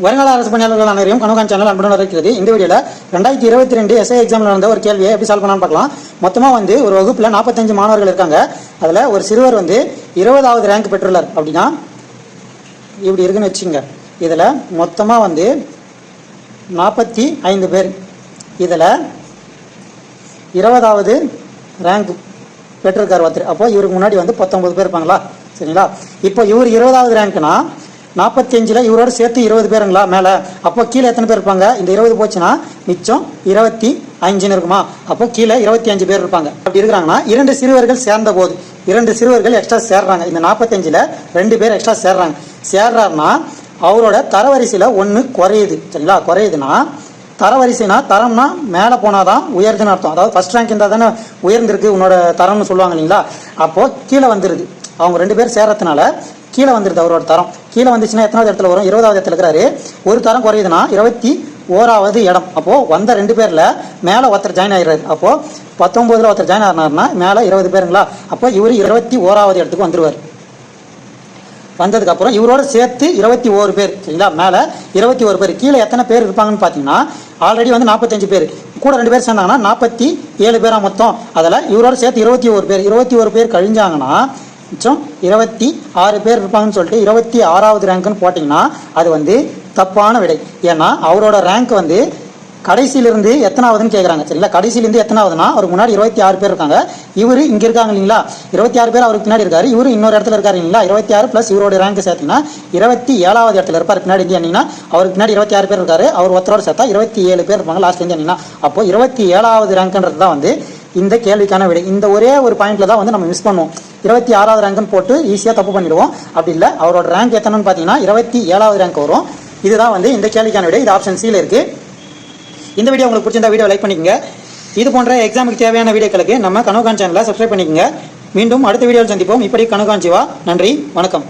வருங்கால அரசு பணியாளர்கள் அனைவரையும் கனவுகான் சேனல் அன்புடன் இருக்கிறது. இந்த வீடியோவில் 2022 எஸ்ஐ எக்ஸாமில் நடந்த ஒரு கேள்வியை எப்படி சால்வ் பண்ணலான்னு பார்க்கலாம். மொத்தமாக ஒரு வகுப்பில் 45 மாணவர்கள் இருக்காங்க. அதில் ஒரு சிறுவர் 20வது ரேங்க் பெற்றுள்ளார் அப்படின்னா இப்படி இருக்குன்னு வச்சுங்க. இதில் மொத்தமாக 45 பேர். இதில் 20வது ரேங்க் பெற்றிருக்கார் ஒருத்தர். அப்போ இவருக்கு முன்னாடி 19 பேர் இருப்பாங்களா? சரிங்களா? இப்போ இவர் 20வது ரேங்க்னா 45ல் இவரோட சேர்த்து 20 பேருங்களா மேலே? அப்போ கீழே எத்தனை பேர் இருப்பாங்க? இந்த 20 போச்சுன்னா மிச்சம் 25 இருக்குமா? அப்போ கீழே 25 பேர் இருப்பாங்க. அப்படி இருக்கிறாங்கன்னா 2 சிறுவர்கள் சேர்ந்த போது 2 சிறுவர்கள் எக்ஸ்ட்ரா சேர்றாங்க. இந்த 45ல் 2 பேர் எக்ஸ்ட்ரா சேர்றாருன்னா அவரோட தரவரிசையில் 1 குறையுது. சரிங்களா? குறையுதுன்னா தரவரிசைனா தரம்னா மேலே போனாதான் உயர்துன்னு அர்த்தம். அதாவது ஃபர்ஸ்ட் ரேங்க் இருந்தால் தானே உயர்ந்திருக்கு உன்னோட தரம்னு சொல்லுவாங்க இல்லைங்களா? அப்போது கீழே வந்துடுது. அவங்க 2 பேர் சேர்றதுனால கீழே வந்துடுது. அவரோட தரம் கீழே வந்துச்சுன்னா எத்தனாவது இடத்துல வரும்? 20வது இடத்துல இருக்கிறாரு. ஒரு தரம் குறையுதுன்னா 21வது இடம். அப்போது வந்த 2 பேரில் மேலே ஒருத்தர் ஜாயின் ஆகிடுறாரு. அப்போது 19ல் ஒருத்தர் ஜாயின் ஆகினார்னா மேலே 20 பேருங்களா? அப்போ இவர் 21வது இடத்துக்கு வந்துடுவார். வந்ததுக்கப்புறம் இவரோட சேர்த்து 21 பேர். சரிங்களா? மேலே 21 பேர். கீழே எத்தனை பேர் இருப்பாங்கன்னு பார்த்தீங்கன்னா ஆல்ரெடி 45 பேர் கூட 2 பேர் சேர்ந்தாங்கன்னா 47 பேரா மொத்தம். அதில் இவரோட சேர்த்து 21 பேர். 21 பேர் கழிஞ்சாங்கன்னா மிச்சம் 26 பேர் இருப்பாங்கன்னு சொல்லிட்டு 26வது ரேங்க்னு போட்டிங்கன்னா அது தப்பான விடை. ஏன்னா அவரோட ரேங்க் கடைசியிலிருந்து எத்தனாவதுன்னு கேட்குறாங்க. சரிங்களா? கடைசியிலேருந்து எத்தனாவதுன்னா அவருக்கு முன்னாடி 26 பேர் இருக்காங்க. இவர் இங்கே இருக்காங்க இல்லைங்களா? 26 பேர் அவருக்கு பின்னாடி இருக்காரு. இவர் இன்னொரு இடத்துல இருக்காரு இல்லைங்களா? 26 ப்ளஸ் இவரோட ரேங்க் சேர்த்தீங்கன்னா 27வது இடத்துல இருப்பார். பின்னாடி இருந்தீங்கன்னா அவருக்கு பின்னாடி 26 பேர் இருக்காரு. அவர் ஒருத்தரோட சேர்த்தா 27 பேர் இருப்பாங்க லாஸ்ட் இருந்தீங்கன்னா. அப்போ 27வது ரேங்க்ன்றது தான் இந்த கேள்விக்கான விடை. இந்த ஒரே ஒரு பாயிண்ட்ல தான் நம்ம மிஸ் பண்ணுவோம். 26வது ரேங்க்னு போட்டு ஈஸியாக தப்பு பண்ணிடுவோம். அப்படி இல்லை, அவரோட ரேங்க் எத்தனைன்னு பார்த்தீங்கன்னா 27வது ரேங்க் வரும். இதுதான் இந்த கேள்விக்கான விடை. இது ஆப்ஷன் சியில் இருக்கு. இந்த வீடியோ உங்களுக்கு பிடிச்சிருந்தா வீடியோ லைக் பண்ணிக்கோங்க. இது போன்ற எக்ஸாமுக்கு தேவையான வீடியோக்களுக்கு நம்ம கனவுகான் சேனலை சப்ஸ்கிரைப் பண்ணிக்கோங்க. மீண்டும் அடுத்த வீடியோவில் சந்திப்போம். இப்படி கனவுகான் சிவா. நன்றி, வணக்கம்.